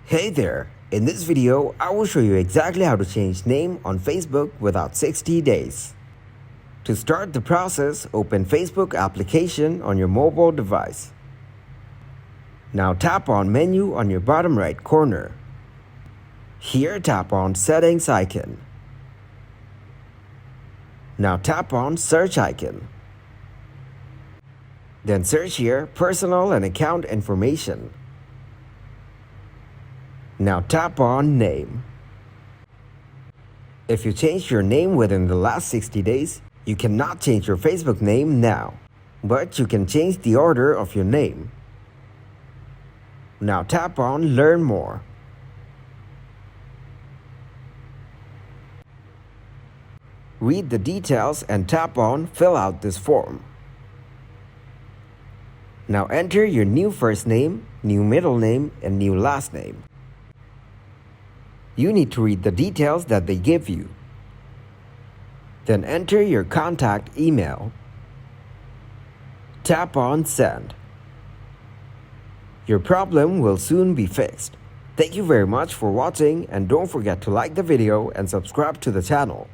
Hey there! In this video, I will show you exactly how to change name on Facebook without 60 days. To start the process, open Facebook application on your mobile device. Now tap on Menu on your bottom right corner. Here tap on Settings icon. Now tap on Search icon. Then search here Personal and Account Information. Now tap on Name. If you changed your name within the last 60 days, you cannot change your Facebook name now, but you can change the order of your name. Now tap on Learn More. Read the details and tap on Fill out this form. Now enter your new first name, new middle name, and new last name. You need to read the details that they give you. Then enter your contact email. Tap on Send. Your problem will soon be fixed. Thank you very much for watching, and don't forget to like the video and subscribe to the channel.